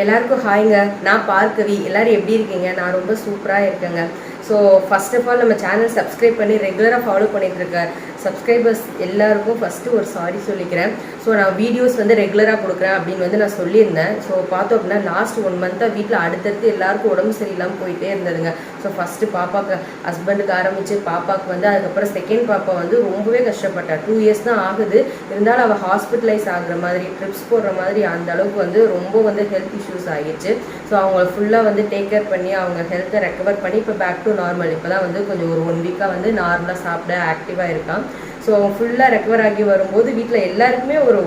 எல்லாருக்கும் ஹாய்ங்க. நான் பார்க்கவி. எல்லாரும் எப்படி இருக்கீங்க? நான் ரொம்ப சூப்பராக இருக்கேங்க. ஸோ ஃபர்ஸ்ட் ஆஃப் ஆல் நம்ம சேனல் சப்ஸ்கிரைப் பண்ணி ரெகுலராக ஃபாலோ பண்ணிட்டு இருக்க சப்ஸ்கிரைபர்ஸ் எல்லாருக்கும் ஃபஸ்ட்டு ஒரு சாரி சொல்லிக்கிறேன். ஸோ நான் வீடியோஸ் வந்து ரெகுலராக கொடுக்குறேன் அப்படின்னு நான் சொல்லியிருந்தேன். ஸோ பார்த்தோம் அப்படின்னா லாஸ்ட் 1 மந்த்தாக வீட்டில் அடுத்தடுத்து எல்லாருக்கும் உடம்பு சரியில்லாமல் போயிட்டே இருந்ததுங்க. ஸோ ஃபஸ்ட்டு பாப்பாவுக்கு ஹஸ்பண்டுக்கு ஆரம்பித்து பாப்பாவுக்கு அதுக்கப்புறம் செகண்ட் பாப்பா ரொம்பவே கஷ்டப்பட்டா. 2 இயர்ஸ் தான் ஆகுது. இருந்தாலும் அவள் ஹாஸ்பிட்டலைஸ் ஆகுற மாதிரி ட்ரிப்ஸ் போடுற மாதிரி அந்த அளவுக்கு ரொம்ப ஹெல்த் இஷ்யூஸ் ஆகிடுச்சு. ஸோ அவங்க ஃபுல்லாக டேக் கேர் பண்ணி அவங்க ஹெல்த்தை ரெக்கவர் பண்ணி இப்போ பேக் டு நார்மல். இப்போ தான் கொஞ்சம் ஒரு 1 வீக்காக நார்மலாக சாப்பிட ஆக்டிவாக இருக்கான். ஸோ அவங்க ஃபுல்லாக ரெக்கவர் ஆகி வரும்போது வீட்டில் எல்லாருக்குமே ஒரு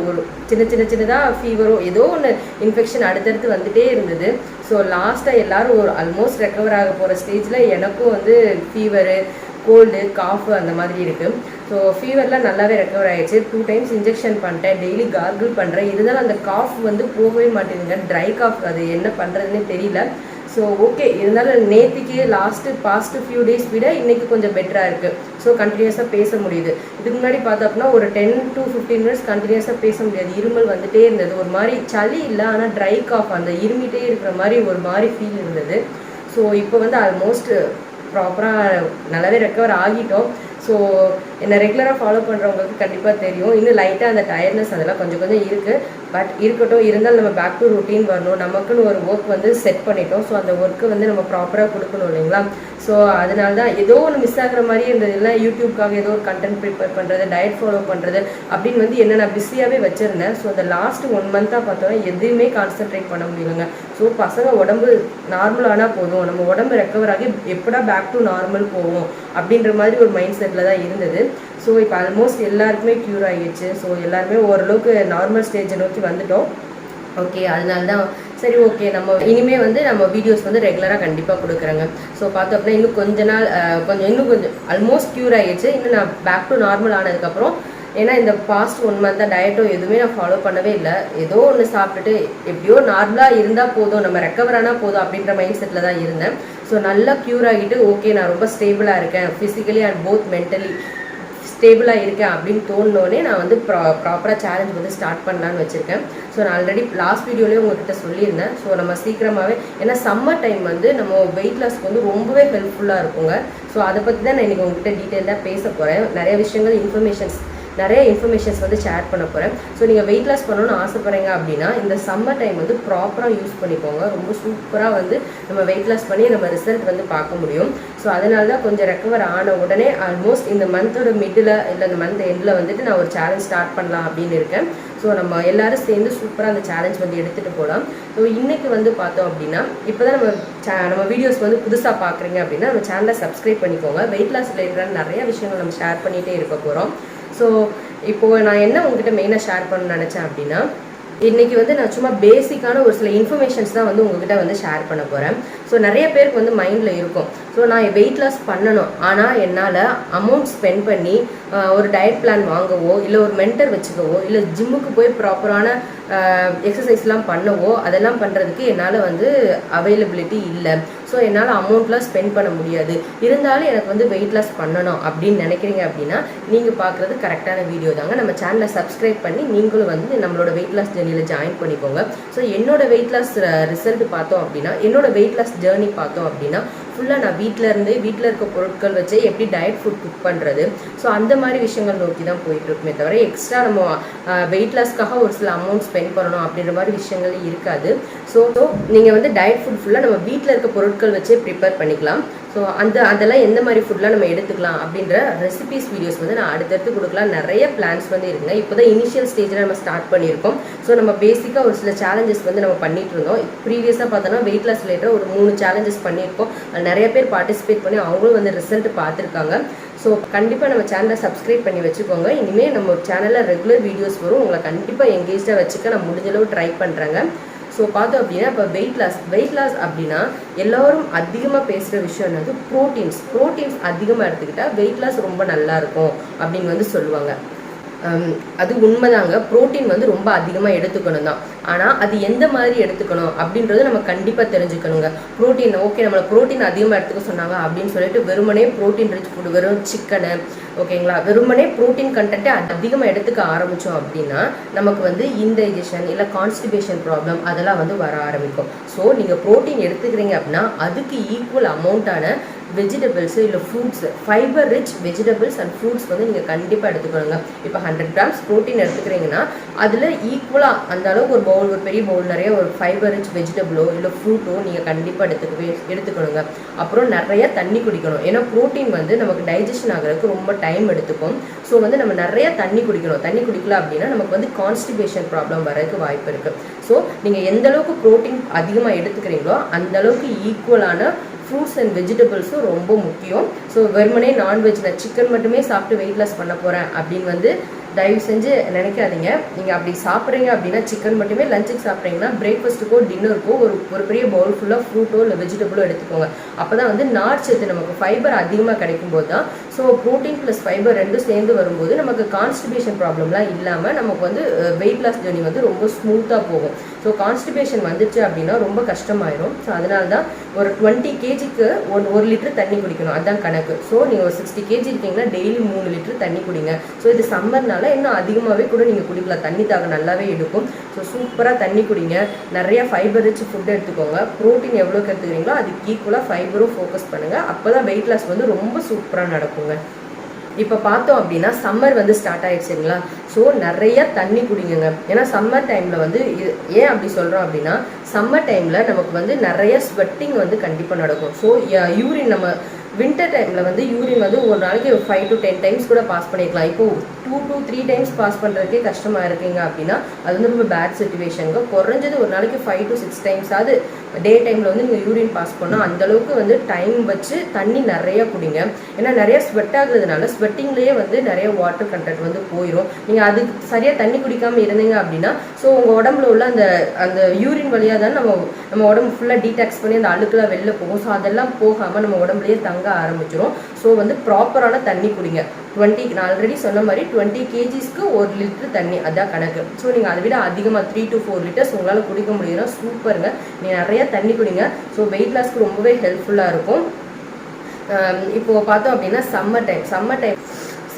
சின்னதாக ஃபீவரோ ஏதோ ஒன்று இன்ஃபெக்ஷன் அடுத்தடுத்து வந்துகிட்டே இருந்தது. ஸோ லாஸ்ட்டாக எல்லோரும் ஆல்மோஸ்ட் ரெக்கவர் ஆக போகிற ஸ்டேஜில் எனக்கும் ஃபீவரு, கோல்டு, காஃபு அந்த மாதிரி இருக்குது. ஸோ ஃபீவர்லாம் நல்லாவே ரெக்கவர் ஆகிடுச்சு. 2 டைம்ஸ் இன்ஜெக்ஷன் பண்ணிட்டேன், டெய்லி கார்கிள் பண்ணுறேன். இருந்தாலும் அந்த காஃப் போகவே மாட்டேங்குங்க. ட்ரை காஃப், அது என்ன பண்ணுறதுன்னே தெரியல. ஸோ ஓகே, இருந்தாலும் நேற்றுக்கு பாஸ்ட் ஃபியூ டேஸ் விட இன்றைக்கி கொஞ்சம் பெட்டராக இருக்குது. ஸோ கண்டினியூஸாக பேச முடியுது. இதுக்கு முன்னாடி பார்த்தோம்னா ஒரு 10 to 15 மினிட்ஸ் கண்டினியூஸாக பேச முடியாது. இருமல் வந்துகிட்டே இருந்தது. ஒரு மாதிரி சளி இல்லை, ஆனால் ட்ரை காஃப், அந்த இருமிட்டே இருக்கிற மாதிரி ஒரு மாதிரி ஃபீல் இருந்தது. ஸோ இப்போ ஆல்மோஸ்ட் ப்ராப்பராக நல்லாவே ரெக்கவர் ஆகிட்டோம். ஸோ என்னை ரெகுலராக ஃபாலோ பண்ணுறவங்களுக்கு கண்டிப்பாக தெரியும். இன்னும் லைட்டாக அந்த டயர்ட்னஸ் அதெல்லாம் கொஞ்சம் இருக்குது. பட் இருக்கட்டும், இருந்தாலும் நம்ம பேக் டு ரொட்டீன் வரணும். நமக்குன்னு ஒரு ஒர்க் செட் பண்ணிட்டோம். ஸோ அந்த ஒர்க்கு நம்ம ப்ராப்பராக கொடுக்கணும் இல்லைங்களா? ஸோ அதனால தான் ஏதோ ஒன்று மிஸ் ஆகிற மாதிரி இருந்தது. இல்லை யூடியூப்காக ஏதோ ஒரு கண்டென்ட் ப்ரிப்பேர் பண்ணுறது, டயட் ஃபாலோ பண்ணுறது அப்படின்னு என்ன நான் பிஸியாகவே வச்சுருந்தேன். ஸோ அந்த லாஸ்ட் 1 மந்த்தாக பார்த்தோன்னா எதுவுமே கான்சென்ட்ரேட் பண்ண முடியலைங்க. ஸோ பசங்க உடம்பு நார்மல் ஆனால் போதும், நம்ம உடம்பு ரெக்கவர் ஆகி எப்படா பேக் டு நார்மல் போவோம் அப்படின்ற மாதிரி ஒரு மைண்ட் செட்டில் தான் இருந்தது. ஸோ இப்போ ஆல்மோஸ்ட் எல்லாருக்குமே க்யூர் ஆகிடுச்சு. ஸோ எல்லாருமே ஓரளவுக்கு நார்மல் ஸ்டேஜை நோக்கி வந்துட்டோம். ஓகே, அதனால தான் சரி ஓகே நம்ம இனிமேல் நம்ம வீடியோஸ் ரெகுலராக கண்டிப்பாக கொடுக்குறேங்க. ஸோ பார்த்தோம் அப்படின்னா இன்னும் கொஞ்ச நாள் கொஞ்சம் ஆல்மோஸ்ட் க்யூர் ஆகிடுச்சு. இன்னும் நான் பேக் டு நார்மல் ஆனதுக்கப்புறம், ஏன்னா இந்த பாஸ்ட் 1 மந்த்தாக டயட்டோ எதுவுமே நான் ஃபாலோ பண்ணவே இல்லை. ஏதோ ஒன்று சாப்பிட்டுட்டு எப்படியோ நார்மலாக இருந்தால் போதும், நம்ம ரெக்கவர் ஆனால் போதும் அப்படின்ற மைண்ட் செட்டில் தான் இருந்தேன். ஸோ நல்லா க்யூர் ஆகிட்டு ஓகே நான் ரொம்ப ஸ்டேபிளாக இருக்கேன், ஃபிசிக்கலி அண்ட் போத் மென்டலி ஸ்டேபிளாக இருக்கேன் அப்படின்னு தோணுனோடனே நான் ப்ராப்பராக சேலஞ்ச் ஸ்டார்ட் பண்ணலான்னு வச்சுருக்கேன். ஸோ நான் ஆல்ரெடி லாஸ்ட் வீடியோலேயே உங்கள்கிட்ட சொல்லியிருந்தேன். ஸோ நம்ம சீக்கிரமாகவே, ஏன்னா சம்மர் டைம் நம்ம வெயிட் லாஸ்க்கு ரொம்பவே ஹெல்ப்ஃபுல்லாக இருக்குங்க. ஸோ அதை பற்றி தான் நான் இன்றைக்கி உங்கள்கிட்ட டீட்டெயிலாக பேச போகிறேன். நிறைய விஷயங்கள் நிறைய இன்ஃபர்மேஷன்ஸ் ஷேர் பண்ண போகிறேன். ஸோ நீங்கள் வெயிட் லாஸ் பண்ணணும்னு ஆசைப்படுறீங்க அப்படின்னா இந்த சம்மர் டைம் ப்ராப்பராக யூஸ் பண்ணிக்கோங்க. ரொம்ப சூப்பராக நம்ம வெயிட் லாஸ் பண்ணி நம்ம ரிசல்ட் பார்க்க முடியும். ஸோ அதனால தான் கொஞ்சம் ரெக்கவர் ஆன உடனே ஆல்மோஸ்ட் இந்த மந்தோட மிடில் இல்லை இந்த மந்த் எண்டில் நான் ஒரு சேலஞ்ச் ஸ்டார்ட் பண்ணலாம் அப்படின்னு இருக்கேன். ஸோ நம்ம எல்லாரும் சேர்ந்து சூப்பராக அந்த சேலஞ்ச் எடுத்துகிட்டு போகலாம். ஸோ இன்றைக்கி பார்த்தோம் அப்படின்னா, இப்போ தான் நம்ம வீடியோஸ் புதுசாக பார்க்குறீங்க அப்படின்னா நம்ம சேனலை சப்ஸ்கிரைப் பண்ணிக்கோங்க. வெயிட் லாஸ் ரிலேட்டடான நிறைய விஷயங்கள் நம்ம ஷேர் பண்ணிகிட்டே இருக்க போகிறோம். ஸோ இப்போது நான் என்ன உங்ககிட்ட மெயினாக ஷேர் பண்ணணும்னு நினச்சேன் அப்படின்னா, இன்றைக்கி நான் சும்மா பேசிக்கான ஒரு சில இன்ஃபர்மேஷன்ஸ் தான் உங்ககிட்ட ஷேர் பண்ண போகிறேன். ஸோ நிறைய பேருக்கு மைண்டில் இருக்கும், ஸோ நான் வெயிட் லாஸ் பண்ணணும், ஆனால் என்னால் அமௌண்ட் ஸ்பெண்ட் பண்ணி ஒரு டயட் பிளான் வாங்கவோ, இல்லை ஒரு மென்டர் வச்சுக்கவோ, இல்லை ஜிம்முக்கு போய் ப்ராப்பரான எக்ஸசைஸ்லாம் பண்ணவோ, அதெல்லாம் பண்ணுறதுக்கு என்னால் அவைலபிலிட்டி இல்லை. ஸோ என்னால் அமௌண்ட்லாம் ஸ்பெண்ட் பண்ண முடியாது. இருந்தாலும் எனக்கு வெயிட் லாஸ் பண்ணணும் அப்படின்னு நினைக்கிறீங்க அப்படின்னா நீங்கள் பார்க்குறது கரெக்டான வீடியோ தாங்க. நம்ம சேனலை சப்ஸ்கிரைப் பண்ணி நீங்களும் நம்மளோட வெயிட் லாஸ் ஜேர்னியில் ஜாயின் பண்ணிக்கோங்க. ஸோ என்னோட வெயிட் லாஸ் ரிசல்ட் பார்த்தோம் அப்படின்னா, என்னோட வெயிட் லாஸ் ஜேர்னி பார்த்தோம் அப்படின்னா ஃபுல்லாக நான் வீட்டில் இருக்க பொருட்கள் வச்சு எப்படி டயட் ஃபுட் குக் பண்ணுறது, ஸோ அந்த மாதிரி விஷயங்கள் நோக்கி தான் போயிட்டுருக்குமே தவிர எக்ஸ்ட்ரா நம்ம வெயிட் லாஸ்க்காக ஒரு சில அமௌண்ட் ஸ்பெண்ட் பண்ணணும் அப்படின்ற மாதிரி விஷயங்கள் இருக்காது. ஸோ நீங்கள் டயட் ஃபுட் ஃபுல்லாக நம்ம வீட்டில் இருக்க பொருட்கள் வச்சே ப்ரிப்பேர் பண்ணிக்கலாம். ஸோ அதெல்லாம் எந்த மாதிரி ஃபுட்லாம் நம்ம எடுத்துக்கலாம் அப்படின்ற ரெசிபிஸ் வீடியோஸ் நான் அடுத்தடுத்து கொடுக்கலாம். நிறைய பிளான்ஸ் இருக்குங்க. இப்போ தான் இனிஷியல் ஸ்டேஜில் நம்ம ஸ்டார்ட் பண்ணியிருக்கோம். ஸோ நம்ம பேசிக்காக ஒரு சில சேலஞ்சஸ் நம்ம பண்ணிட்டு இருந்தோம். ப்ரீவியஸாக பார்த்தோன்னா வெயிட் லாஸ் ரிலேட்டட் ஒரு 3 சேலஞ்சஸ் பண்ணியிருக்கோம். நிறைய பேர் பார்ட்டிசிபேட் பண்ணி அவங்களும் ரிசல்ட் பார்த்துருக்காங்க. ஸோ கண்டிப்பாக நம்ம சேனலை சப்ஸ்கிரைப் பண்ணி வச்சுக்கோங்க. இனிமேல் நம்ம சேனலில் ரெகுலர் வீடியோஸ் வரும். உங்களை கண்டிப்பாக எங்கேஜாக வச்சுக்க நான் முடிஞ்சளவு ட்ரை பண்ணுறேங்க. ஸோ பார்த்தோம் அப்படின்னா, இப்போ வெயிட் லாஸ் அப்படின்னா எல்லோரும் அதிகமாக பேசுகிற விஷயம் என்னது, ப்ரோட்டீன்ஸ் அதிகமாக எடுத்துக்கிட்டால் வெயிட் லாஸ் ரொம்ப நல்லாயிருக்கும் அப்படின்னு சொல்லுவாங்க. அது உண்மைதாங்க. ப்ரோட்டீன் ரொம்ப அதிகமாக எடுத்துக்கணும் தான். ஆனால் அது எந்த மாதிரி எடுத்துக்கணும் அப்படின்றது நம்ம கண்டிப்பாக தெரிஞ்சுக்கணுங்க. ப்ரோட்டீன் ஓகே, நம்மளை ப்ரோட்டீன் அதிகமாக எடுத்துக்க சொன்னாங்க அப்படின்னு சொல்லிட்டு வெறுமனே ப்ரோட்டீன் ரிச் ஃபுட், வெறும் சிக்கனு ஓகேங்களா, வெறுமனே ப்ரோட்டீன் கண்டென்ட்டை அதிகமாக எடுத்துக்க ஆரம்பித்தோம் அப்படின்னா நமக்கு வந்து இன்டைஜஷன் இல்லை கான்ஸ்டிபேஷன் ப்ராப்ளம் அதெல்லாம் வந்து வர ஆரம்பிக்கும். ஸோ நீங்கள் ப்ரோட்டீன் எடுத்துக்கிறீங்க அப்படின்னா அதுக்கு ஈக்குவல் அமௌண்ட்டான வெஜிடபிள்ஸு இல்லை fruits, fibre rich vegetables and fruits வந்து நீங்கள் கண்டிப்பாக எடுத்துக்கணுங்க. இப்போ 100 கிராம்ஸ் ப்ரோட்டீன் எடுத்துக்கிறீங்கன்னா அதில் ஈக்குவலாக அந்த அளவுக்கு ஒரு பவுல், ஒரு பெரிய பவுல் நிறைய ஒரு ஃபைபர் ரிச் வெஜிடபிளோ இல்லை ஃப்ரூட்டோ நீங்கள் கண்டிப்பாக எடுத்துக்கணுங்க. அப்புறம் நிறைய தண்ணி குடிக்கணும். ஏன்னா ப்ரோட்டீன் வந்து நமக்கு டைஜஷன் ஆகிறதுக்கு ரொம்ப டைம் எடுத்துக்கும். ஸோ வந்து நம்ம நிறைய தண்ணி குடிக்கணும். தண்ணி குடிக்கல அப்படின்னா நமக்கு வந்து கான்ஸ்டிபேஷன் ப்ராப்ளம் வரதுக்கு வாய்ப்பு இருக்குது. ஸோ நீங்கள் எந்த அளவுக்கு ப்ரோட்டீன் அதிகமாக எடுத்துக்கிறீங்களோ அந்த அளவுக்கு ஈக்குவலான ஃப்ரூட்ஸ் அண்ட் வெஜிடபிள்ஸும் ரொம்ப முக்கியம். ஸோ வெறுமனே நான்வெஜ்ல சிக்கன் மட்டுமே சாப்பிட்டு வெயிட் லாஸ் பண்ண போகிறேன் அப்படின்னு வந்து தயவு செஞ்சு நினைக்காதீங்க. நீங்கள் அப்படி சாப்பிட்றீங்க அப்படின்னா சிக்கன் மட்டுமே லஞ்சுக்கு சாப்பிட்றீங்கன்னா பிரேக்ஃபாஸ்ட்டுக்கோ டின்னருக்கோ ஒரு பெரிய பவுல் ஃபுல்லாக ஃப்ரூட்டோ இல்லை வெஜிடபிளோ எடுத்துக்கோங்க. அப்போ தான் வந்து நார்ச்சத்து நமக்கு ஃபைபர் அதிகமாக கிடைக்கும் போது தான். ஸோ ப்ரோட்டீன் ப்ளஸ் ஃபைபர் ரெண்டும் சேர்ந்து வரும்போது நமக்கு கான்ஸ்டிபேஷன் ப்ராப்ளம்லாம் இல்லாமல் நமக்கு வந்து வெயிட் லாஸ் ஜர்னி வந்து ரொம்ப ஸ்மூத்தாக போகும். ஸோ கான்ஸ்டிபேஷன் வந்துச்சு அப்படின்னா ரொம்ப கஷ்டமாயிரும். ஸோ அதனால தான் ஒரு 20 கேஜிக்கு 1 லிட்டர் தண்ணி குடிக்கணும், அதுதான் கணக்கு. ஸோ நீங்கள் ஒரு 60 கேஜி இருக்கீங்கன்னா டெய்லி 3 லிட்டர் தண்ணி குடிங்க. ஸோ இது சம்மர்னால இன்னும் அதிகமாகவே கூட நீங்கள் குடிக்கலாம். தண்ணி தாகம் நல்லாவே எடுக்கும். ஸோ சூப்பராக தண்ணி குடிங்க. நிறையா ஃபைபர் ரிச் ஃபுட் எடுத்துக்கோங்க. ப்ரோட்டீன் எவ்வளோக்கு எடுத்துக்கிறீங்களோ அதுக்கு ஈக்குவலாக ஃபைபரும் ஃபோக்கஸ் பண்ணுங்கள். அப்போ தான் வெயிட் லாஸ் வந்து ரொம்ப சூப்பராக நடக்குங்க. இப்போ பார்த்தோம் அப்படின்னா சம்மர் வந்து ஸ்டார்ட் ஆயிடுச்சுங்களா. ஸோ நிறைய தண்ணி குடிங்க. ஏன்னா சம்மர் டைமில் வந்து ஏன் அப்படி சொல்கிறோம் அப்படின்னா சம்மர் டைமில் நமக்கு வந்து நிறைய ஸ்வெட்டிங் வந்து கண்டிப்பாக நடக்கும். ஸோ யூரின் நம்ம வின்டர் டைமில் வந்து யூரின் வந்து ஒரு நாளைக்கு 5 to 10 டைம்ஸ் கூட பாஸ் பண்ணிக்கலாம். இப்போது 2 to 3 டைம்ஸ் பாஸ் பண்ணுறதுக்கே கஷ்டமாக இருக்கீங்க அப்படின்னா அது வந்து ரொம்ப பேட் சிச்சுவேஷனுங்க. குறைஞ்சது ஒரு நாளைக்கு 5 to 6 டைம்ஸ் அது டே டைமில் வந்து நீங்கள் யூரின் பாஸ் பண்ணால் அந்தளவுக்கு வந்து டைம் வச்சு தண்ணி நிறையா குடிங்க. ஏன்னா நிறைய ஸ்வெட் ஆகுறதுனால ஸ்வெட்டிங்லேயே வந்து நிறைய வாட்டர் கண்டென்ட் வந்து போயிடும். நீங்கள் அதுக்கு சரியாக தண்ணி குடிக்காமல் இருந்தீங்க அப்படின்னா ஸோ உங்கள் உடம்புல உள்ள அந்த யூரின் வழியாக தான் நம்ம உடம்பு ஃபுல்லாக டீடாக்ஸ் பண்ணி அந்த அழுக்கெல்லாம் வெளில போகும். ஸோ அதெல்லாம் போகாமல் நம்ம உடம்புலேயே தங்க ஆரம்பிச்சிடும். ஸோ வந்து ப்ராப்பரான தண்ணி குடிங்க. நான் ஆல்ரெடி சொன்ன மாதிரி 20 கேஜிஸ்க்கு 1 லிட்டர் தண்ணி அதான் கணக்கு. ஸோ நீங்கள் அதை விட அதிகமாக 3 to 4 லிட்டர்ஸ் உங்களால் குடிக்க முடியுதுன்னா சூப்பருங்க. நீங்கள் நிறைய தண்ணி குடிங்க. ஸோ வெயிட் லாஸ்க்கு ரொம்பவே ஹெல்ப்ஃபுல்லாக இருக்கும். இப்போது பார்த்தோம் அப்படின்னா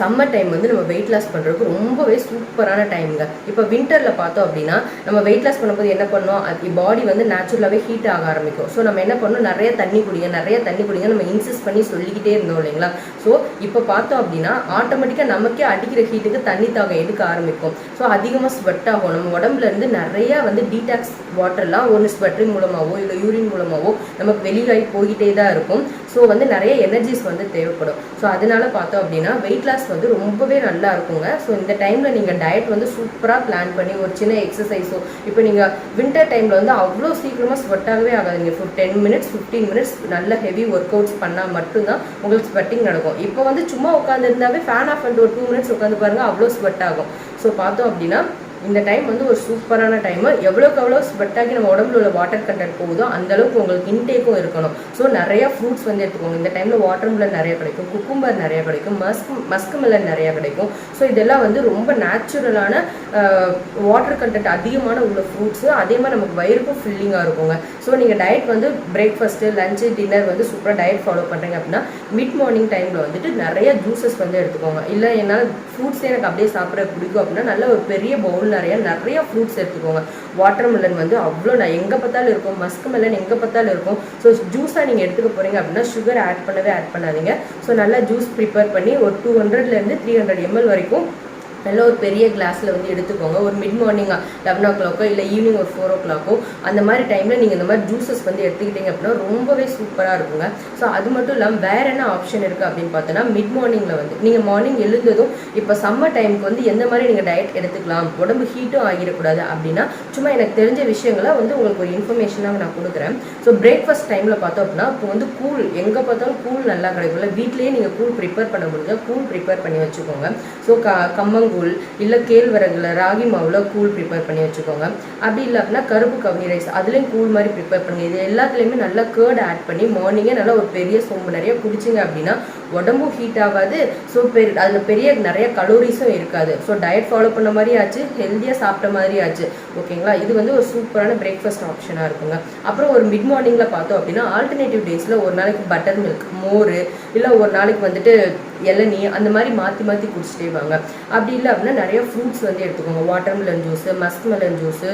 சம்மர் டைம் வந்து நம்ம வெயிட் லாஸ் பண்ணுறதுக்கு ரொம்பவே சூப்பரான டைமுங்க. இப்போ வின்டரில் பார்த்தோம் அப்படின்னா நம்ம வெயிட் லாஸ் பண்ணும்போது என்ன பண்ணோம், பாடி வந்து நேச்சுரலாகவே ஹீட் ஆக ஆரம்பிக்கும். ஸோ நம்ம என்ன பண்ணோம், நிறைய தண்ணி குடிங்க நம்ம இன்சிஸ்ட் பண்ணி சொல்லிக்கிட்டே இருந்தோம் இல்லைங்களா. ஸோ இப்போ பார்த்தோம் அப்படின்னா ஆட்டோமேட்டிக்காக நமக்கே அடிக்கிற ஹீட்டுக்கு தண்ணி தாகம் எடுக்க ஆரம்பிக்கும். ஸோ அதிகமாக ஸ்வெட் ஆகும். நம்ம உடம்புலேருந்து நிறையா வந்து டீடாக்ஸ் வாட்டர்லாம் ஒன்று ஸ்வெட்டிங் மூலமாகவோ இல்லை யூரின் மூலமாகவோ நமக்கு வெளியாகி போய்கிட்டே தான் இருக்கும். ஸோ வந்து நிறைய எனர்ஜிஸ் வந்து தேவைப்படும். ஸோ அதனால பார்த்தோம் அப்படின்னா வெயிட் லாஸ் வந்து ரொம்பவே நல்லா இருக்குங்க. ஸோ இந்த டைமில் நீங்கள் டயட் வந்து சூப்பராக பிளான் பண்ணி ஒரு சின்ன எக்ஸசைஸோ இப்போ நீங்கள் வின்டர் டைமில் வந்து அவ்வளோ சீக்கிரமாக ஸ்வெட் ஆகவே ஆகாதுங்க. 10 minutes 15 minutes நல்ல ஹெவி ஒர்க் அவுட்ஸ் பண்ணால் மட்டும்தான் உங்களுக்கு ஸ்வெட்டிங் நடக்கும். இப்போ வந்து சும்மா உட்காந்து இருந்தாவே ஃபேன் ஆஃப் பண்ணிட்டு ஒரு 2 minutes உட்காந்து பாருங்கள் அவ்வளோ ஸ்வெட் ஆகும். ஸோ பார்த்தோம் அப்படின்னா இந்த டைம் வந்து ஒரு சூப்பரான டைமு. எவ்வளோக்கு எவ்வளோ ஸ்வெட் ஆகி நம்ம உடம்புல உள்ள வாட்டர் கண்டென்ட் போகுதோ அந்தளவுக்கு உங்களுக்கு இன்டேக்கும் இருக்கணும். ஸோ நிறையா ஃப்ரூட்ஸ் வந்து எடுத்துக்கோங்க. இந்த டைமில் வாட்டர் மிலன் நிறையா கிடைக்கும், குக்கும்பர் நிறையா கிடைக்கும், மஸ்க் மிலன் நிறையா கிடைக்கும். ஸோ இதெல்லாம் வந்து ரொம்ப நேச்சுரலான வாட்டர் கண்டென்ட் அதிகமான உள்ள ஃப்ரூட்ஸு. அதே மாதிரி நமக்கு வயிறுக்கும் ஃபில்லிங்காக இருக்குங்க. ஸோ நீங்கள் டயட் வந்து பிரேக்ஃபாஸ்ட்டு லஞ்சு டின்னர் வந்து சூப்பராக டயட் ஃபாலோ பண்ணுறீங்க அப்படின்னா மிட் மார்னிங் டைமில் வந்துட்டு நிறைய ஜூஸஸ் வந்து எடுத்துக்கோங்க. இல்லை என்னால் ஃப்ரூட்ஸே எனக்கு அப்படியே சாப்பிட பிடிக்கும் அப்படின்னா நல்ல ஒரு பெரிய பவுல் நிறைய ஃப்ரூட்ஸ் எடுத்துக்கோங்க. வாட்டர் மெலன் வந்து அவ்வளோ எங்கே பார்த்தாலும் இருக்கும், மஸ்க் மெலன் எங்கே பார்த்தாலும் இருக்கும். ஸோ ஜூஸாக நீங்கள் எடுத்துக்க போகிறீங்க அப்படின்னா சுகர் ஆட் பண்ணாதீங்க. ஸோ நல்லா ஜூஸ் ப்ரிப்பேர் பண்ணி ஒரு 200 to 300 ml வரைக்கும் நல்ல ஒரு பெரிய கிளாஸில் வந்து எடுத்துக்கோங்க. ஒரு மிட் மார்னிங் 11 o'clock இல்லை ஈவினிங் ஒரு 4 o'clock அந்த மாதிரி டைமில் நீங்கள் இந்த மாதிரி ஜூஸஸ் வந்து எடுத்துக்கிட்டீங்க அப்படின்னா ரொம்பவே சூப்பராக இருக்குங்க. ஸோ அது மட்டும் இல்லாமல் வேறு என்ன ஆப்ஷன் இருக்குது அப்படின்னு பார்த்தோன்னா மிட் மார்னிங்கில் வந்து நீங்கள் மார்னிங் எழுந்ததும் இப்போ சம்மர் டைமுக்கு வந்து எந்த மாதிரி நீங்கள் டயட் எடுத்துக்கலாம், உடம்பு ஹீட்டும் ஆகிடக்கூடாது அப்படின்னா சும்மா எனக்கு தெரிஞ்ச விஷயங்களை வந்து உங்களுக்கு ஒரு இன்ஃபர்மேஷனாக நான் கொடுக்குறேன். ஸோ பிரேக்ஃபாஸ்ட் டைமில் பார்த்தோம் அப்படின்னா இப்போ வந்து கூழ் எங்கே பார்த்தாலும் கூழ் நல்லா கிடைக்கும்ல. வீட்லேயே நீங்கள் கூழ் ப்ரிப்பேர் பண்ண முடிஞ்சால் கூழ் ப்ரிப்பேர் பண்ணி வச்சுக்கோங்க. ஸோ கம்மங்கூழ் கம்பங்கூழ் இல்லை கேழ்வரகுல ராகி மாவில் கூழ் ப்ரிப்பேர் பண்ணி வச்சுக்கோங்க. அப்படி இல்லை அப்படின்னா கருப்பு கவுனி ரைஸ் அதுலேயும் கூழ் மாதிரி ப்ரிப்பேர் பண்ணுங்கள். இது எல்லாத்துலேயுமே நல்லா கேர்டு ஆட் பண்ணி மார்னிங்கே நல்லா ஒரு பெரிய சொம்பு நிறைய குடிச்சிங்க அப்படின்னா உடம்பும் ஹீட் ஆகாது. ஸோ அதில் பெரிய நிறைய கலோரிஸும் இருக்காது. ஸோ டயட் ஃபாலோ பண்ண மாதிரி ஆச்சு, ஹெல்த்தியாக சாப்பிட்ட மாதிரி ஆச்சு. ஓகேங்களா, இது வந்து ஒரு சூப்பரான பிரேக்ஃபாஸ்ட் ஆப்ஷனாக இருக்குங்க. அப்புறம் ஒரு மிட் மார்னிங்கில் பார்த்தோம் அப்படின்னா ஆல்டர்னேட்டிவ் டேஸில் ஒரு நாளைக்கு பட்டர் மில்க் மோர் இல்லை ஒரு நாளைக்கு வந்துட்டு இளநீ அந்த மாதிரி மாற்றி மாற்றி குடிச்சிட்டே வாங்க. அப்படி இல்லை அப்படின்னா நிறைய ஃப்ரூட்ஸ் வந்து எடுத்துக்கோங்க. Watermelon juice, musk melon juice,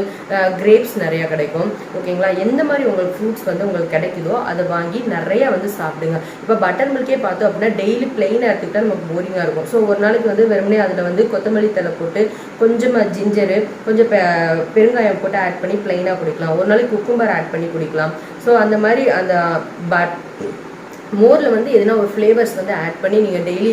grapes நிறையா கிடைக்கும். ஓகேங்களா, எந்த மாதிரி உங்களுக்கு ஃப்ரூட்ஸ் வந்து உங்களுக்கு கிடைக்குதோ அதை வாங்கி நிறைய வந்து சாப்பிடுங்க. இப்போ பட்டர் மில்கே பார்த்தோம் அப்படின்னா டெய்லி பிளெயினாக எடுத்துக்கிட்டா நமக்கு போரிங்காக இருக்கும். ஸோ ஒரு நாளைக்கு வந்து வெறுமனே அதில் வந்து கொத்தமல்லி தலை போட்டு கொஞ்சமாக ஜிஞ்சரு கொஞ்சம் பெருங்காயம் போட்டு ஆட் பண்ணி பிளெயினாக குடிக்கலாம். ஒரு நாளைக்கு குக்கும்பர் ஆட் பண்ணி குடிக்கலாம். ஸோ அந்த மாதிரி அந்த மோரில் வந்து எதுனா ஒரு ஃப்ளேவர்ஸ் வந்து ஆட் பண்ணி நீங்கள் டெய்லி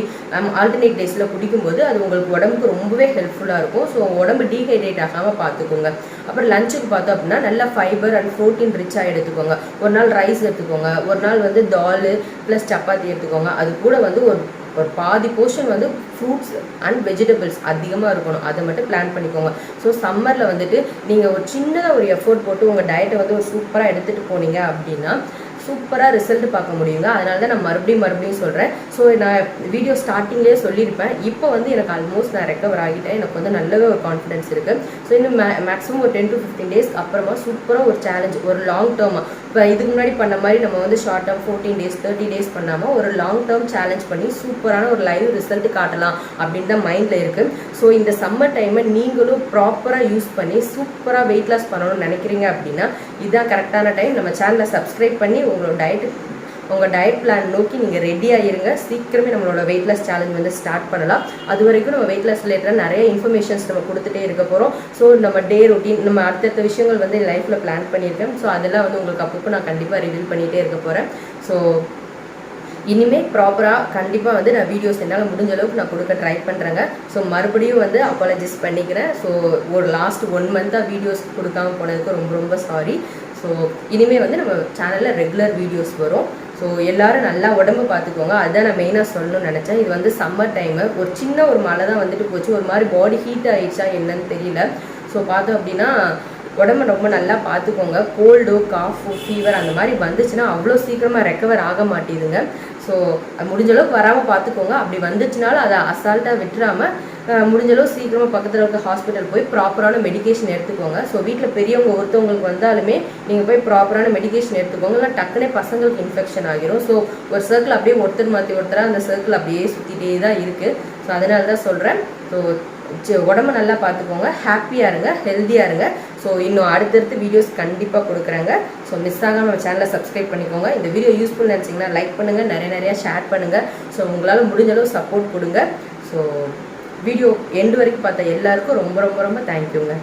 ஆல்டர்னேட் டேஸில் குடிக்கும்போது அது உங்களுக்கு உடம்புக்கு ரொம்பவே ஹெல்ப்ஃபுல்லாக இருக்கும். ஸோ உடம்பு டீஹைட்ரேட் ஆகாமல் பார்த்துக்கோங்க. அப்புறம் லஞ்சுக்கு பார்த்தோம் அப்படின்னா நல்லா ஃபைபர் அண்ட் ப்ரோட்டீன் ரிச்சாக எடுத்துக்கோங்க. ஒரு நாள் ரைஸ் எடுத்துக்கோங்க, ஒரு நாள் வந்து தால் ப்ளஸ் சப்பாத்தி எடுத்துக்கோங்க. அது கூட வந்து ஒரு பாதி போர்ஷன் வந்து ஃப்ரூட்ஸ் அண்ட் வெஜிடபிள்ஸ் அதிகமாக இருக்கணும். அதை மட்டும் பிளான் பண்ணிக்கோங்க. ஸோ சம்மரில் வந்துட்டு நீங்கள் ஒரு சின்னதாக ஒரு எஃபோர்ட் போட்டு உங்கள் டயட்டை வந்து ஒரு சூப்பராக எடுத்துகிட்டு போனீங்க அப்படின்னா சூப்பராக ரிசல்ட் பார்க்க முடியுங்க. அதனால தான் நான் மறுபடியும் சொல்கிறேன். ஸோ நான் வீடியோ ஸ்டார்டிங்லேயே சொல்லியிருப்பேன். இப்போ வந்து எனக்கு ஆல்மோஸ்ட் நான் ரெக்கவர் ஆகிட்டேன். எனக்கு வந்து நல்லாவே ஒரு கான்ஃபிடன்ஸ் இருக்குது. ஸோ இன்னும் மேக்ஸிமம் ஒரு 10 to 15 days அப்புறமா சூப்பராக ஒரு சேலஞ்ச் ஒரு லாங் டேர்மாக இப்போ இதுக்கு முன்னாடி பண்ண மாதிரி நம்ம வந்து ஷார்ட் டேர்ம் 14 days 30 days பண்ணாமல் ஒரு லாங் டேர்ம் சேலஞ்ச் பண்ணி சூப்பரான ஒரு லைவ் ரிசல்ட் காட்டலாம் அப்படின்னு தான் மைண்டில் இருக்குது. ஸோ இந்த சம்மர் டைமை நீங்களும் ப்ராப்பராக யூஸ் பண்ணி சூப்பராக வெயிட் லாஸ் பண்ணணும்னு நினைக்கிறீங்க அப்படின்னா இதுதான் கரெக்டான டைம். நம்ம சேனலை சப்ஸ்கிரைப் பண்ணி உங்கள் டயட் பிளான் நோக்கி நீங்கள் ரெடியாக இருங்க. சீக்கிரமே நம்மளோட வெயிட் லாஸ் சேலஞ்ச் வந்து ஸ்டார்ட் பண்ணலாம். அது வரைக்கும் நம்ம வெயிட் லாஸ் ரிலேட்டடாக நிறைய இன்ஃபர்மேஷன்ஸ் நம்ம கொடுத்துட்டே இருக்க போகிறோம். ஸோ நம்ம டே ரொட்டீன் நம்ம அடுத்தடுத்த விஷயங்கள் வந்து லைஃப்பில் பிளான் பண்ணியிருக்கேன். ஸோ அதெல்லாம் வந்து உங்களுக்கு அப்பப்போ நான் கண்டிப்பாக ரிவீல் பண்ணிகிட்டே இருக்க போகிறேன். ஸோ இனிமேல் ப்ராப்பராக கண்டிப்பாக வந்து நான் வீடியோஸ் என்னால் முடிஞ்ச அளவுக்கு நான் கொடுக்க ட்ரை பண்ணுறேங்க. ஸோ மறுபடியும் வந்து அப்பாலஜைஸ் பண்ணிக்கிறேன். ஸோ ஒரு லாஸ்ட் 1 month வீடியோஸ் கொடுக்காமல் போனதுக்கு ரொம்ப ரொம்ப சாரி. ஸோ இனிமேல் வந்து நம்ம சேனலில் ரெகுலர் வீடியோஸ் வரும். ஸோ எல்லோரும் நல்லா உடம்பு பார்த்துக்கோங்க. அதுதான் நான் மெயினாக சொல்லணும்னு நினச்சேன். இது வந்து சம்மர் டைமு ஒரு சின்ன ஒரு மழை தான் வந்துட்டு போச்சு. ஒரு மாதிரி பாடி ஹீட் ஆகிடுச்சா என்னன்னு தெரியல. ஸோ பார்த்தோம் அப்படின்னா உடம்பு ரொம்ப நல்லா பார்த்துக்கோங்க. கோல்டு காஃபு ஃபீவர் அந்த மாதிரி வந்துச்சுன்னா அவ்வளோ சீக்கிரமாக ரெக்கவர் ஆக மாட்டேதுங்க. ஸோ முடிஞ்சளவுக்கு வராமல் பார்த்துக்கோங்க. அப்படி வந்துச்சுனாலும் அதை அசால்ட்டாக விட்டுறாமல் முடிஞ்சளவு சீக்கிரமாக பக்கத்தில் இருக்க ஹாஸ்பிட்டல் போய் ப்ராப்பரான மெடிக்கேஷன் எடுத்துக்கோங்க. ஸோ வீட்டில் பெரியவங்க ஒருத்தவங்களுக்கு வந்தாலுமே நீங்கள் போய் ப்ராப்பரான மெடிக்கேஷன் எடுத்துக்கோங்க. இல்லை டக்குனே பசங்களுக்கு இன்ஃபெக்ஷன் ஆகிரும். ஸோ ஒரு சர்க்கிள் அப்படியே ஒருத்தர் மாற்றி ஒருத்தராக அந்த சர்க்கிள் அப்படியே சுற்றிட்டே தான் இருக்குது. ஸோ அதனால தான் சொல்கிறேன். ஸோ உடம்பு நல்லா பார்த்துக்கோங்க, ஹாப்பியாக இருங்க, ஹெல்த்தியாக இருங்க. ஸோ இன்னும் அடுத்தடுத்து வீடியோஸ் கண்டிப்பாக கொடுக்குறாங்க. ஸோ மிஸ் ஆகாமல் நம்ம சேனலை சப்ஸ்கிரைப் பண்ணிக்கோங்க. இந்த வீடியோ யூஸ்ஃபுல் நினச்சிங்கன்னா லைக் பண்ணுங்கள், நிறையா ஷேர் பண்ணுங்கள். ஸோ உங்களால் முடிஞ்சளவு சப்போர்ட் கொடுங்க. ஸோ வீடியோ எண்டு வரைக்கும் பார்த்த எல்லாருக்கும் ரொம்ப ரொம்ப ரொம்ப தேங்க்யூங்க.